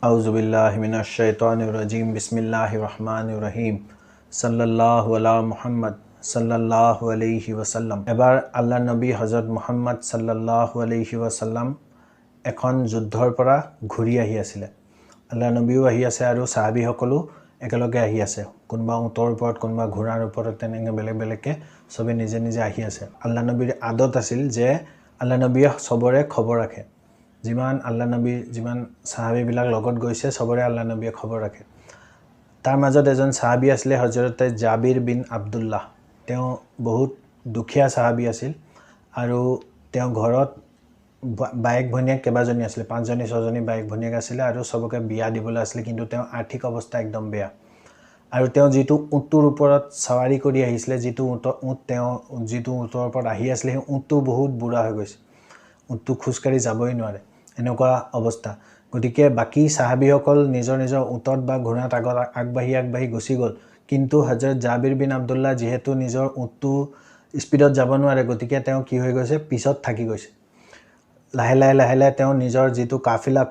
আউযুবিল্লাহি মিনাশ শাইতানিৰ ৰাজিম বিসমিল্লাহিৰ ৰহমানিৰ ৰহিম সাল্লাল্লাহু আলা মুহাম্মদ সাল্লাল্লাহু আলাইহি ওয়াসাল্লাম। এবাৰ আল্লাহ নবী হযৰত মুহাম্মদ সাল্লাল্লাহু আলাইহি ওয়াসাল্লাম এখন যুদ্ধৰ পৰা ঘূৰি আহি আছিলে। আল্লাহ নবীও আহি আছে আৰু সাহাবীসকলো একেলগে আহি আছে। কোনোবা উটৰ ওপৰত, কোনোবা ঘোঁৰাৰ ওপৰত, তেনেকৈ বেলেগ বেলেগকৈ সবে নিজে নিজে আহি আছে। আল্লাহ নবীৰ আদত আছিল যে আল্লাহ নবীয়ে সবৰে খবৰ ৰাখে। যিমান আল্লাহ নবীৰ যিমান সাহাবীবিলাক লগত গৈছে সবৰে আল্লাহ নবীয়ে খবৰ ৰাখে। তাৰ মাজত এজন সাহাবী আছিলে হযৰতে জাবিৰ বিন আব্দুল্লাহ। তেওঁ বহুত দুখীয়া সাহাবী আছিল আৰু তেওঁ ঘৰত বাইক ভনীয়েক কেইবাজনী আছিলে, 5জনী 6জনী বাইক ভনীয়েক আছিলে আৰু সবকে বিয়া দিবলৈ আছিলে, কিন্তু তেওঁ আৰ্থিক অৱস্থা একদম বেয়া। আৰু তেওঁ যিটো উটৰ ওপৰত সৱাৰি কৰি আহিছিলে, যিটো উটৰ ওপৰত আহি আছিলে, সেই উটটো বহুত বুঢ়া হৈ গৈছে। উটটো খোজকাঢ়ি যাবই নোৱাৰে, এনেকুৱা অৱস্থা। গতিকে বাকী সাহাবীসকল নিজৰ নিজৰ উটত বা ঘোঁৰাত আগবাঢ়ি গুচি গ'ল, কিন্তু হযৰত জাবিৰ বিন আব্দুল্লাহ যিহেতু নিজৰ উটটো স্পীডত যাব নোৱাৰে, গতিকে তেওঁ কি হৈ গৈছে, পিছত থাকি গৈছে। লাহে লাহে তেওঁ নিজৰ যিটো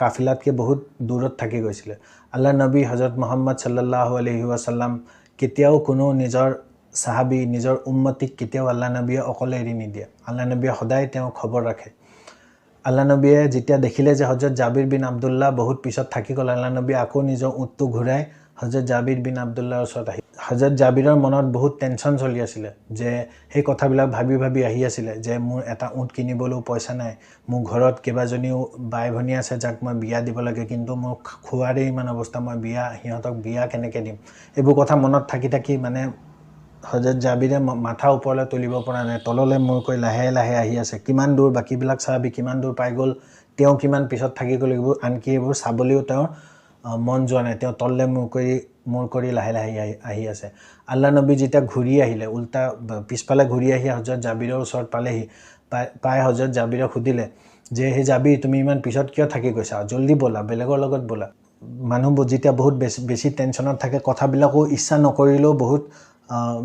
কাফিলাতকৈ বহুত দূৰত থাকি গৈছিলে। আল্লাহ নবী হযৰত মুহাম্মদ সাল্লাল্লাহু আলাইহি ওয়াসাল্লাম কেতিয়াও কোনো নিজৰ সাহাবী, নিজৰ উম্মতিক কেতিয়াও আল্লাহ নবীয়ে অকলে এৰি নিদিয়ে। আল্লাহ নবীয়ে সদায় তেওঁ খবৰ ৰাখে। আল্লাহ নবীয়ে যেতিয়া দেখিলে যে হযৰত জাবিৰ বিন আব্দুল্লাহ বহুত পিছত থাকি গ'ল, আল্লাহ নবীয়ে আকৌ নিজৰ উটটো ঘূৰাই হযৰত জাবিৰ বিন আব্দুল্লাহৰ ওচৰত আহিল। হযৰত জাবিৰৰ মনত বহুত টেনশ্যন চলি আছিলে, যে সেই কথাবিলাক ভাবি আহি আছিলে যে মোৰ এটা উট কিনিবলৈও পইচা নাই, মোৰ ঘৰত কেইবাজনীও বাই ভনী আছে যাক মই বিয়া দিব লাগে, কিন্তু মোৰ খোৱাৰে ইমান অৱস্থা, মই সিহঁতক বিয়া কেনেকৈ দিম। এইবোৰ কথা মনত থাকি মানে হযৰত জাবিৰে মাথা ওপৰলৈ তুলিব পৰা নাই, তললৈ মূৰ কৰি লাহে লাহে আহি আছে। কিমান দূৰ বাকীবিলাক সাহাবী কিমান দূৰ পাই গ'ল, তেওঁ কিমান পিছত থাকি গ'ল, আনকি এইবোৰ চাবলৈও তেওঁৰ মন যোৱা নাই। তেওঁ তললৈ মূৰ কৰি লাহে লাহে আহি আছে। আল্লাহ নবী যেতিয়া ঘূৰি আহিলে, উল্টা পিছফালে ঘূৰি আহি হযৰত জাবিৰৰ ওচৰত পালেহি, পাই হযৰত জাবিৰক সুধিলে যে হে জাবিৰ, তুমি ইমান পিছত কিয় থাকি গৈছা, জল্দি ব'লা, বেলেগৰ লগত ব'লা। মানুহবোৰ যেতিয়া বহুত বেছি টেনশ্যনত থাকে, কথাবিলাকো ইচ্ছা নকৰিলেও বহুত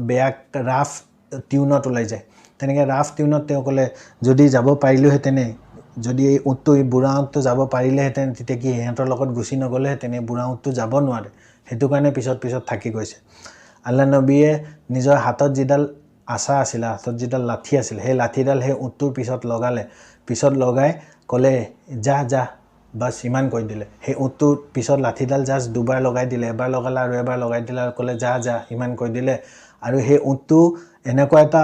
বেয়া ৰাফ টিউনত ওলাই যায়। তেনেকৈ ৰাফ টিউনত তেওঁ ক'লে, যদি যাব পাৰিলোহেঁতেনে, যদি এই উটটো, এই বুঢ়া উটটো যাব পাৰিলেহেঁতেন, তেতিয়া কি সিহঁতৰ লগত গুচি নগ'লেহেঁতেন, এই বুঢ়া উটটো যাব নোৱাৰে, সেইটো কাৰণে পিছত থাকি গৈছে। আল্লাহ নবীয়ে নিজৰ হাতত যিডাল আছা আছিলে, হাতত যিডাল লাঠি আছিলে, সেই লাঠিডাল সেই উটটোৰ পিছত লগাই ক'লে যা বাছ, ইমান কৈ দিলে। সেই উটটোৰ পিছত লাঠিডাল জাষ্ট দুবাৰ লগাই দিলে, এবাৰ লগালে আৰু এবাৰ লগাই দিলে আৰু ক'লে যা ইমান কৈ দিলে। আৰু সেই উটটো এনেকুৱা এটা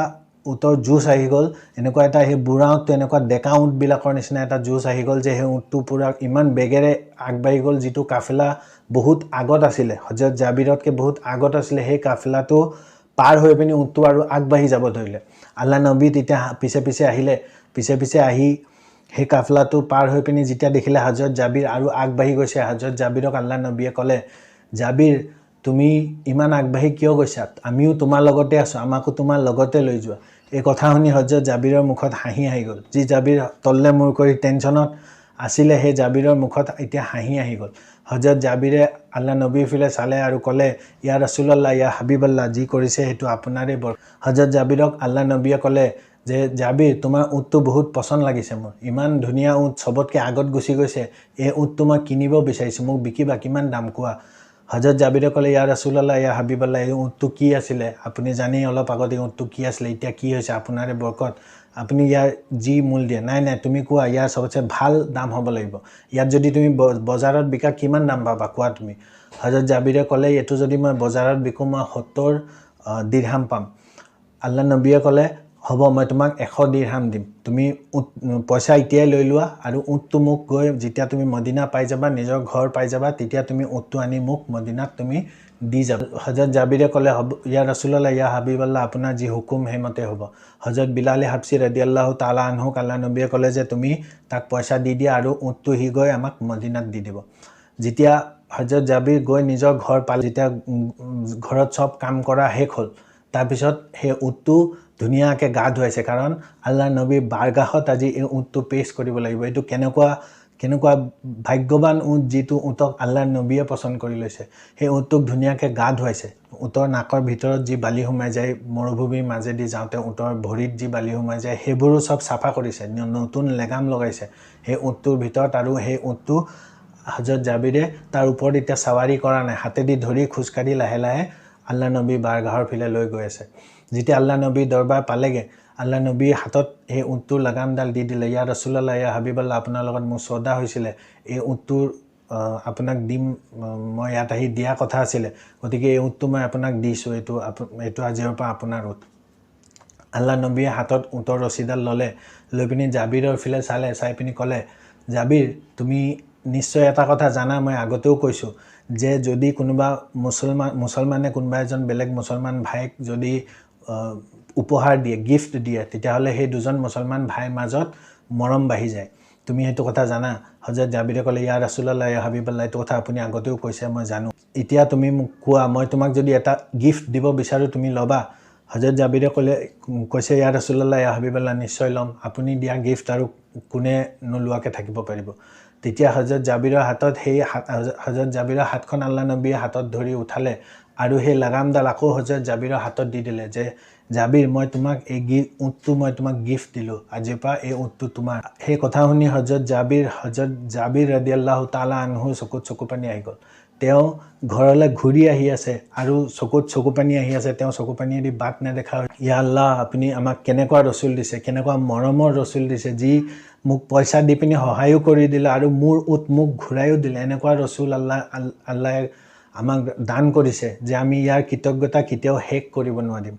উটৰ জোচ আহি গ'ল, এনেকুৱা এটা, সেই বুঢ়া উটটো এনেকুৱা ডেকা উটবিলাকৰ নিচিনা এটা জোচ আহি গ'ল যে সেই উটটো পূৰা ইমান বেগেৰে আগবাঢ়ি গ'ল, যিটো কাফিলা বহুত আগত আছিলে, হযৰত জাবিৰতকৈ বহুত আগত আছিলে, সেই কাফিলাটো পাৰ হৈ পিনি উটটো আৰু আগবাঢ়ি যাব ধৰিলে। আল্লাহ নবী তেতিয়া পিছে আহিলে, পিছে আহি সেই কাফিলাটো পাৰ হৈ পিনি যেতিয়া দেখিলে হযৰত জাবিৰ আৰু আগবাঢ়ি গৈছে, হযৰত জাবিৰক আল্লাহ নবীয়ে ক'লে, জাবিৰ, তুমি ইমান আগবাঢ়ি কিয় গৈছা, আমিও তোমাৰ লগতে আছোঁ, আমাকো তোমাৰ লগতে লৈ যোৱা। এই কথা শুনি হযৰত জাবিৰৰ মুখত হাঁহি আহি গ'ল। যি জাবিৰ তললৈ মূৰ কৰি টেনশ্যনত আছিলে, সেই জাবিৰৰ মুখত এতিয়া হাঁহি আহি গ'ল। হযৰত জাবিৰে আল্লাহ নবীৰ ফালে চালে আৰু ক'লে, ইয়া ৰাছুলাল্লাহ, ইয়া হাবিবাল্লাহ, যি কৰিছে সেইটো আপোনাৰে হযৰত জাবিৰক আল্লাহ নবীয়ে ক'লে যে জাবিৰ, তোমাৰ উটটো বহুত পচন্দ লাগিছে মোৰ, ইমান ধুনীয়া উট, সবতকৈ আগত গুচি গৈছে, এই উটটো মই কিনিব বিচাৰিছোঁ, মোক বিকিবা, কিমান দাম কোৱা। হযৰত জাবিৰে ক'লে, ইয়া ৰাছুলাল্লাহ, ইয়া হাবিবাল্লাহ, এই উটটো কি আছিলে, আপুনি জানেই অলপ আগত এই উটটো কি আছিলে, এতিয়া কি হৈছে, আপোনাৰে বৰকত, আপুনি ইয়াৰ যি মূল দিয়ে। নাই তুমি কোৱা, ইয়াৰ সবতছে ভাল দাম হ'ব লাগিব, ইয়াত যদি তুমি বজাৰত বিকা কিমান দাম পাবা কোৱা তুমি। হযৰত জাবিৰে ক'লে, এইটো যদি মই বজাৰত বিকোঁ মই 70 দিৰহাম পাম। আল্লাহ নবীয়ে ক'লে, হ'ব, মই তোমাক 100 দিৰহাম দিম, তুমি পইচা এতিয়াই লৈ লোৱা, আৰু উটটো মোক গৈ যেতিয়া তুমি মদিনা পাই যাবা, নিজৰ ঘৰ পাই যাবা, তেতিয়া তুমি উটটো আনি মোক মদিনাত তুমি দি যাবা। হযরত জাবিৰে ক'লে, হ'ব ইয়া ৰাছুলাল্লাহ, ইয়া হাবিবাল্লাহ, আপোনাৰ যি হুকুম সেইমতে হ'ব। হযৰত বিলাল হাবশী ৰাদিয়াল্লাহু তাআলা আনহুক আল্লাহ নবীয়ে ক'লে যে তুমি তাক পইচা দি দিয়া আৰু উটটো সি গৈ আমাক মদিনাত দি দিব। যেতিয়া হযৰত জাবিৰ গৈ নিজৰ ঘৰ পালে, যেতিয়া ঘৰত সব কাম কৰা শেষ হ'ল, তাৰপিছত সেই উটটো ধুনীয়াকৈ গা ধুৱাইছে, কাৰণ আল্লাহ নবীৰ বাৰগাহত আজি এই উটটো পেশ কৰিব লাগিব। এইটো কেনেকুৱা ভাগ্যৱান উট, যিটো উটক আল্লাহ নবীয়ে পচন্দ কৰি লৈছে। সেই উটটোক ধুনীয়াকৈ গা ধুৱাইছে, উটৰ নাকৰ ভিতৰত যি বালি সোমাই যায়, মৰুভূমিৰ মাজেদি যাওঁতে উটৰ ভৰিত যি বালি সোমাই যায়, সেইবোৰো সব চাফা কৰিছে, নতুন লেগাম লগাইছে সেই উটটোৰ ভিতৰত, আৰু সেই উটটো হজৰত জাবিৰে তাৰ ওপৰত এতিয়া চাৱাৰী কৰা নাই, হাতেদি ধৰি খোজকাঢ়ি লাহে লাহে আল্লাহ নবী বাৰগাহৰ ফালে লৈ গৈ আছে। যেতিয়া আল্লাহ নবী দৰবাৰ পালেগৈ, আল্লাহ নবীৰ হাতত সেই উটটোৰ লাগামডাল দি দিলে, ইয়া ৰাছুলাল্লাহ, ইয়া হাবিবাল্লাহ, আপোনাৰ লগত মোৰ চৌদা হৈছিলে, এই উটটোৰ আপোনাক দিম, মই ইয়াত আহি দিয়া কথা আছিলে, গতিকে এই উটটো মই আপোনাক দিছোঁ, এইটো আজিৰ পৰা আপোনাৰ উট। আল্লাহ নবীয়ে হাতত উটৰ ৰছীডাল ল'লে, লৈ পিনি জাবিৰৰ ফালে চালে, চাই পিনি ক'লে, জাবিৰ, তুমি নিশ্চয় এটা কথা জানা, মই আগতেও কৈছোঁ, যে যদি কোনোবা মুছলমানে কোনোবা এজন বেলেগ মুছলমান ভাইক যদি উপহাৰ দিয়ে, গিফ্ট দিয়ে, তেতিয়াহ'লে সেই দুজন মুছলমান ভাইৰ মাজত মৰম বাঢ়ি যায়। তুমি সেইটো কথা জানা? হজৰত জাবিৰে ক'লে, ইয়া ৰাছুলাল্লাহ, ইয়া হাবিবাল্লাহ, এইটো কথা আপুনি আগতেও কৈছে, মই জানো। এতিয়া তুমি মোক কোৱা, মই তোমাক যদি এটা গিফ্ট দিব বিচাৰোঁ, তুমি ল'বা? হজৰত জাবিৰে কৈছে, ইয়া ৰাছুলাল্লাহ, ইয়া হাবিবাল্লাহ, নিশ্চয় ল'ম। আপুনি দিয়া গিফ্ট আৰু কোনে নোলোৱাকৈ থাকিব পাৰিব? তেতিয়া হজৰত জাবিৰৰ হাতত হজৰত জাবিৰৰ হাতখন আল্লাহ নবীয়ে হাতত ধৰি উঠালে আৰু সেই লাগামডাল আকৌ হজৰত জাবিৰৰ হাতত দি দিলে, যে জাবিৰ, মই তোমাক এই উটটো মই তোমাক গিফ্ট দিলোঁ, আজিৰ পৰা এই উটটো তোমাৰ। সেই কথা শুনি হজৰত জাবিৰ ৰাদিয়াল্লাহু তাআলা আনহু চকুত চকু পানী আহি গ'ল। তেওঁ ঘৰলৈ ঘূৰি আহি আছে আৰু চকুত চকু পানী আহি আছে, তেওঁ চকু পানীয়েদি বাট নেদেখা। ইয়া আল্লাহ, আপুনি আমাক কেনেকুৱা ৰচুল দিছে, কেনেকুৱা মৰমৰ ৰচুল দিছে, যি মোক পইচা দি পিনি সহায়ো কৰি দিলে আৰু মোৰ উট মোক ঘূৰায়ো দিলে। এনেকুৱা ৰচুল আল্লাহে আমাক দান কৰিছে যে আমি ইয়াৰ কৃতজ্ঞতা কেতিয়াও শেষ কৰিব নোৱাৰিম।